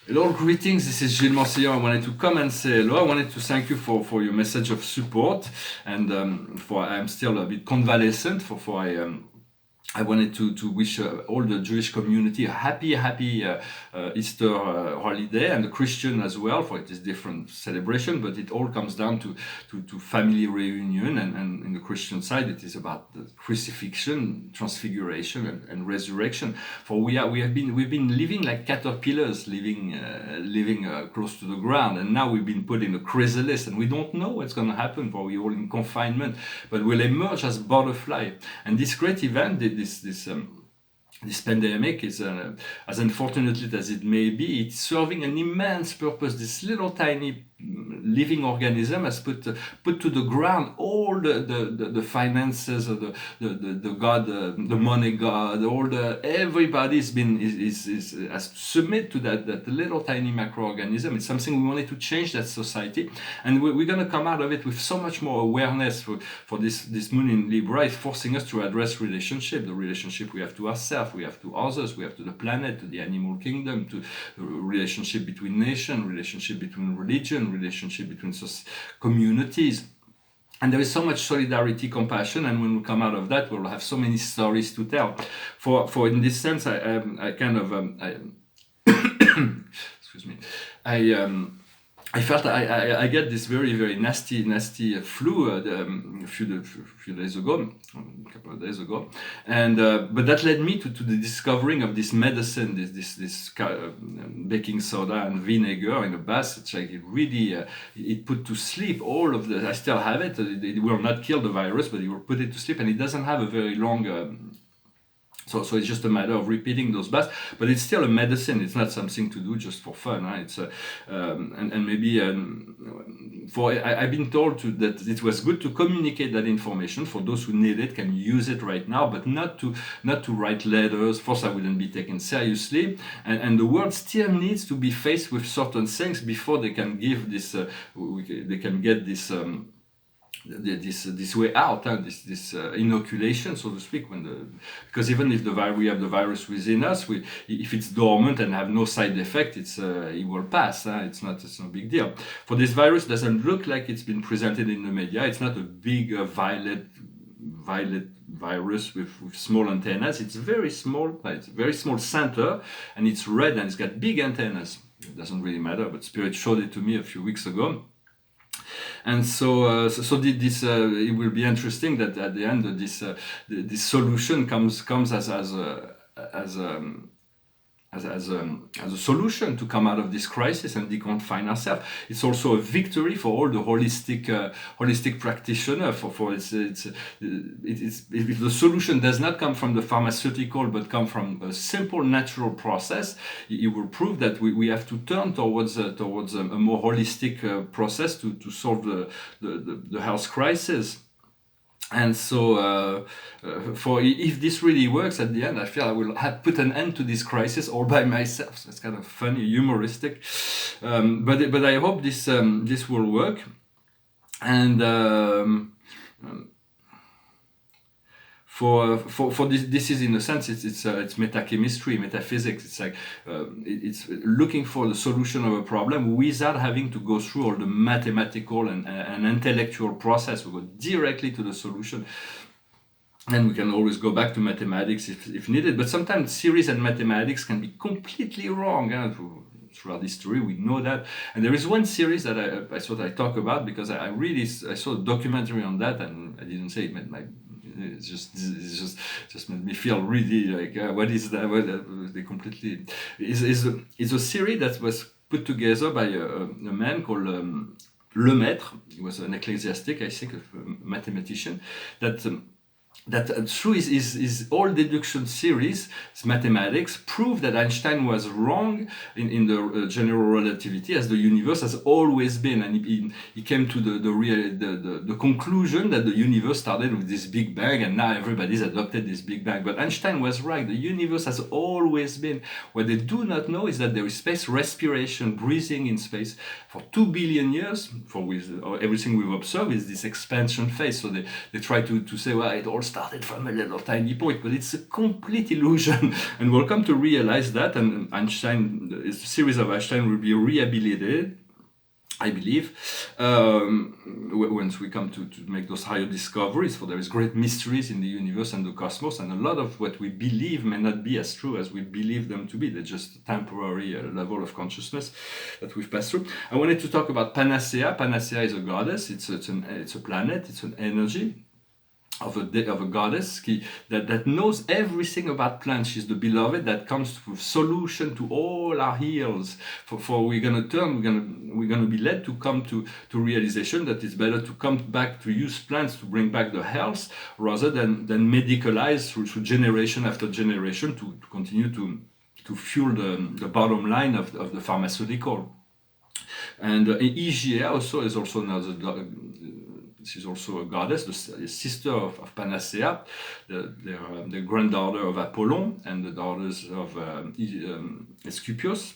Hello, greetings. This is Gilles Mansillon. I wanted to come and say hello. I wanted to thank you for your message of support, and for I'm still a bit convalescent. I wanted to wish all the Jewish community a happy Easter holiday, and the Christian as well, for it is different celebration, but it all comes down to family reunion, and in the Christian side, it is about the crucifixion, transfiguration, and resurrection. For we've been living like caterpillars, living close to the ground, and now we've been put in a chrysalis, and we don't know what's going to happen. For we're all in confinement, but we'll emerge as butterfly. And this great event, this pandemic is, as unfortunate as it may be, it's serving an immense purpose. This little tiny living organism has put to the ground all the finances of the god, the money god, everybody's been has to submit to that little tiny macroorganism. It's something we wanted to change that society, and we're going to come out of it with so much more awareness. For this moon in Libra is forcing us to address the relationship we have to ourselves, we have to others, we have to the planet, to the animal kingdom, to the relationship between nations, relationship between religion, relationship between communities. And there is so much solidarity, compassion, and when we come out of that, we'll have so many stories to tell. For in this sense, I kind of excuse me, I felt I get this very nasty flu a few days ago, a couple of days ago, and but that led me to the discovering of this medicine, this baking soda and vinegar in a bath. It's like it really it put to sleep all of the. I still have it. It will not kill the virus, but it will put it to sleep, and it doesn't have a very long. So it's just a matter of repeating those baths, but it's still a medicine. It's not something to do just for fun. Huh? It's and maybe I've been told that it was good to communicate that information for those who need it, can use it right now, but not to write letters. First, I wouldn't be taken seriously, and the world still needs to be faced with certain things before they can give this. They can get this. This way out, this inoculation, so to speak, because even if we have the virus within us, if it's dormant and have no side effect, it will pass. It's no big deal. For this virus, doesn't look like it's been presented in the media. It's not a big violet virus with small antennas. It's very small. It's a very small center, and it's red and it's got big antennas. It doesn't really matter, but Spirit showed it to me a few weeks ago. And so it will be interesting that at the end this solution comes as a solution to come out of this crisis and deconfine ourselves. It's also a victory for all the holistic practitioner. If the solution does not come from the pharmaceutical but come from a simple natural process, it will prove that we have to turn towards a more holistic process to solve the health crisis. And so, if this really works at the end, I feel I will put an end to this crisis all by myself. So it's kind of funny, humoristic, but I hope this will work. And for this is in a sense it's metachemistry, metaphysics. It's like it's looking for the solution of a problem without having to go through all the mathematical and intellectual process. We go directly to the solution, and we can always go back to mathematics if needed. But sometimes theories and mathematics can be completely wrong. Throughout history, we know that. And there is one series that I thought I talk about because I saw a documentary on that, and I didn't say it meant my. It's just made me feel really like what is that? They completely is a series that was put together by a man called Lemaître. He was an ecclesiastic, I think, a mathematician that through his all deduction series, his mathematics, proved that Einstein was wrong in the general relativity, as the universe has always been, and he came to the conclusion that the universe started with this Big Bang, and now everybody's adopted this Big Bang. But Einstein was right. The universe has always been. What they do not know is that there is space respiration, breathing in space for 2 billion years. Everything we've observed is this expansion phase. So they try to say, well, it all started from a little tiny point, but it's a complete illusion. And we'll come to realize that, and Einstein, the series of Einstein will be rehabilitated, I believe, once we come to make those higher discoveries, for there is great mysteries in the universe and the cosmos, and a lot of what we believe may not be as true as we believe them to be. They're just a temporary level of consciousness that we've passed through. I wanted to talk about Panacea. Panacea is a goddess. It's a planet. It's an energy of a goddess that knows everything about plants. She's the beloved that comes with solution to all our ills. For we're gonna be led to come to realization that it's better to come back to use plants to bring back the health rather than medicalize through generation after generation to continue to fuel the bottom line of the pharmaceutical. And Hygiea also is also another. She's also a goddess, the sister of Panacea, the granddaughter of Apollon and the daughters of Asclepius.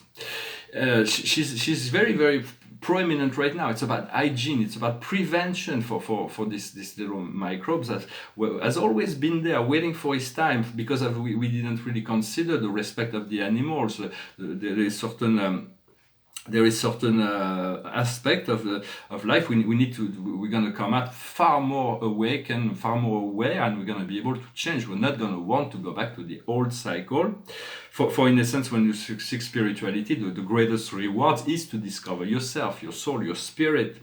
She's very, very prominent right now. It's about hygiene. It's about prevention for these little microbes that has always been there, waiting for its time, because we didn't really consider the respect of the animals. There is certain aspect of life we're going to come out far more awake and far more aware, and we're going to be able to change. We're not going to want to go back to the old cycle. For in a sense, when you seek spirituality, the greatest reward is to discover yourself, your soul, your spirit.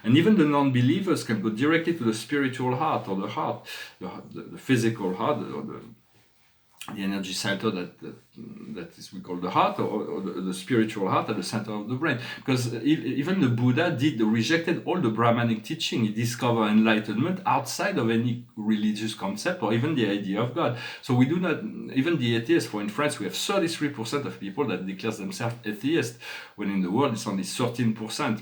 And even the non-believers can go directly to the spiritual heart, or the heart, the physical heart, or the energy center that is we call the heart, or the spiritual heart at the center of the brain. Because even the Buddha rejected all the Brahmanic teaching. He discovered enlightenment outside of any religious concept or even the idea of God. So we do not, even the atheists, for in France we have 33% of people that declare themselves atheist, when in the world it's only 13%.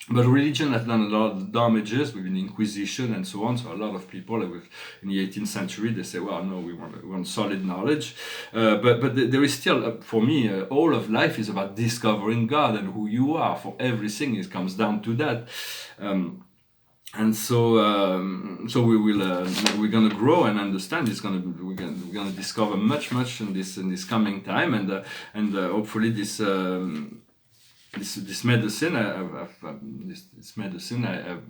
But religion has done a lot of damages with the Inquisition and so on. So a lot of people in the 18th century, they say, well, no, we want solid knowledge. But there is still, for me, all of life is about discovering God and who you are. For everything, it comes down to that. And so we're gonna grow and understand. We're gonna discover much in this coming time, and hopefully this medicine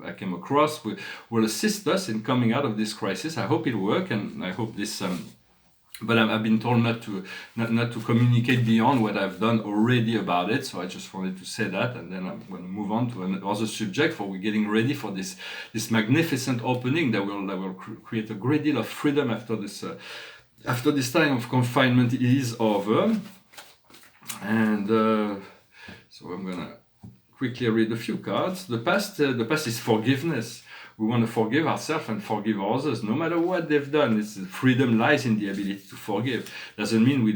I came across will assist us in coming out of this crisis. I hope it works, and I hope this. But I've been told not to communicate beyond what I've done already about it. So I just wanted to say that, and then I'm going to move on to another subject. For we're getting ready for this magnificent opening that will create a great deal of freedom after this time of confinement is over, and. So I'm gonna quickly read a few cards. The past is forgiveness. We want to forgive ourselves and forgive others, no matter what they've done. Freedom lies in the ability to forgive. Doesn't mean we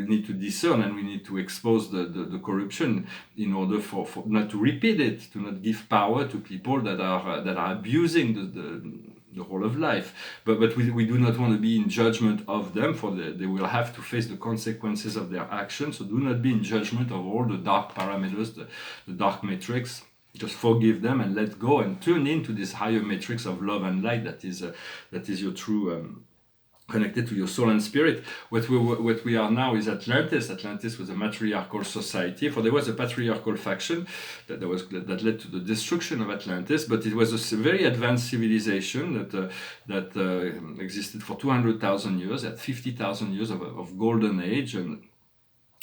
need to discern and we need to expose the corruption in order for not to repeat it, to not give power to people that are abusing the whole of life. But we do not want to be in judgment of them, for they will have to face the consequences of their actions. So do not be in judgment of all the dark parameters, the dark matrix. Just forgive them and let go and tune into this higher matrix of love and light that is your true connected to your soul and spirit. What we are now is Atlantis. Atlantis was a matriarchal society. For there was a patriarchal faction that led to the destruction of Atlantis, but it was a very advanced civilization that existed for 200,000 years, at 50,000 years of golden age,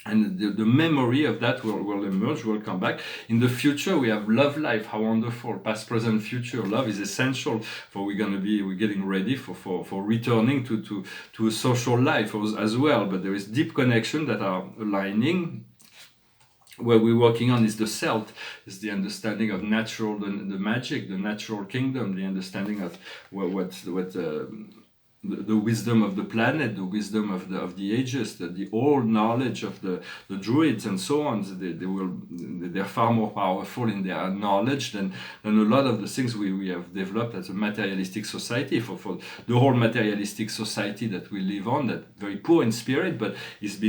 and the memory of that will emerge, will come back. In the future, we have love life. How wonderful. Past, present, future. Love is essential for we're getting ready for returning to a social life as well. But there is deep connection that are aligning. What we're working on is the Celt, is the understanding of natural, the magic, the natural kingdom, the understanding of the wisdom of the planet, the wisdom of the ages, the old knowledge of the druids and so on. They're far more powerful in their knowledge than a lot of the things we have developed as a materialistic society. For the whole materialistic society that we live on, that very poor in spirit, but is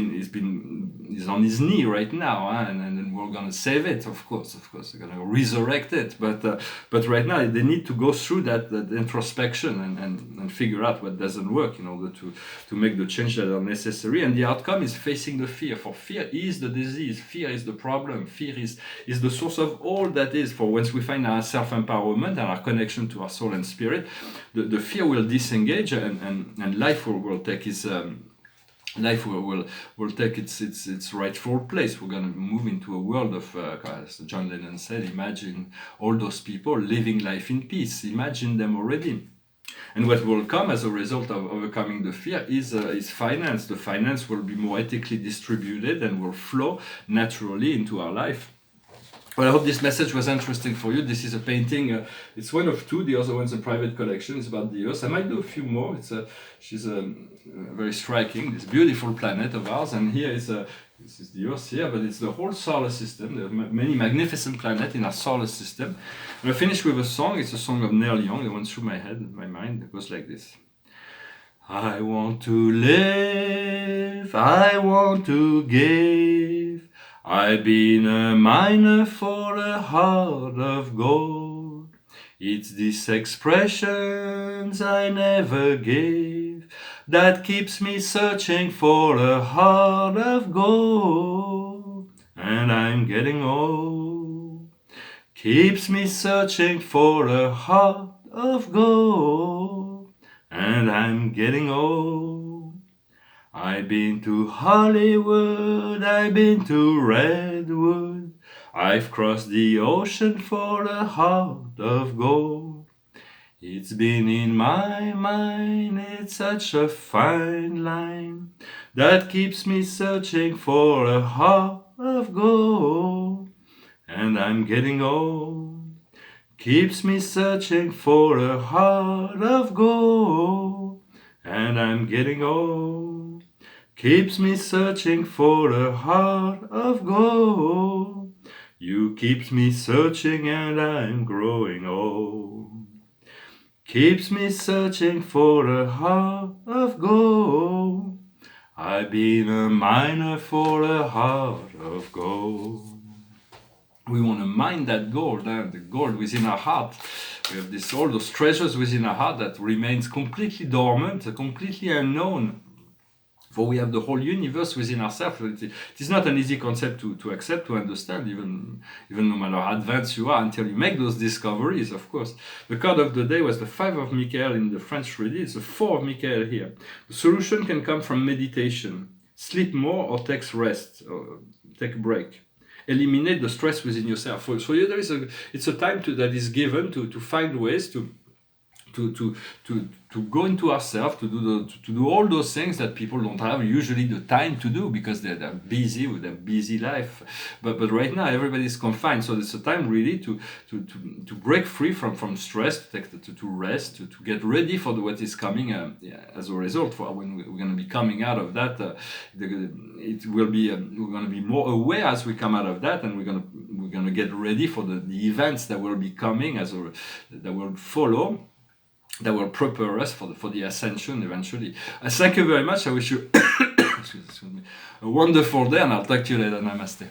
on his knee right now, and we're gonna save it. Of course, we're gonna resurrect it. But right now they need to go through that introspection and figure out what doesn't work in order to make the change that are necessary. And the outcome is facing the fear. For fear is the disease, fear is the problem, fear is the source of all that is. For once we find our self-empowerment and our connection to our soul and spirit, the fear will disengage, and life will take its life will take its rightful place. We're going to move into a world of, as John Lennon said, imagine all those people living life in peace. Imagine them already. And what will come as a result of overcoming the fear is finance. The finance will be more ethically distributed and will flow naturally into our life. Well, I hope this message was interesting for you. This is a painting. It's one of two. The other one's a private collection. It's about the Earth. I might do a few more. She's very striking. This beautiful planet of ours. And here is this is the Earth here, but it's the whole solar system. There are many magnificent planets in our solar system. And I finish with a song. It's a song of Neil Young. It went through my mind. It goes like this. I want to live. I want to give. I've been a miner for a heart of gold. It's these expressions I never gave that keeps me searching for a heart of gold. And I'm getting old. Keeps me searching for a heart of gold. And I'm getting old. I've been to Hollywood, I've been to Redwood, I've crossed the ocean for a heart of gold. It's been in my mind, it's such a fine line that keeps me searching for a heart of gold. And I'm getting old, keeps me searching for a heart of gold. And I'm getting old. Keeps me searching for a heart of gold. You keeps me searching and I'm growing old. Keeps me searching for a heart of gold. I've been a miner for a heart of gold. We want to mine that gold, the gold within our heart. We have all those treasures within our heart that remains completely dormant, completely unknown. For we have the whole universe within ourselves. It is not an easy concept to accept, to understand, even no matter how advanced you are, until you make those discoveries, of course. The card of the day was the 5 of Michael in the French treaty. It's the 4 of Michael here. The solution can come from meditation. Sleep more or take rest, or take a break. Eliminate the stress within yourself. For you, it's a time that is given to find ways to go into ourselves, to do all those things that people don't have usually the time to do because they're busy with their busy life. But right now everybody's confined, so it's a time really to break free from stress, to rest, to get ready for what is coming as a result. For when we're going to be coming out of that, it will be we're going to be more aware as we come out of that, and we're going to get ready for the events that will be coming that will follow, that will prepare us for the ascension eventually. Thank you very much. I wish you excuse me, a wonderful day, and I'll talk to you later. Namaste.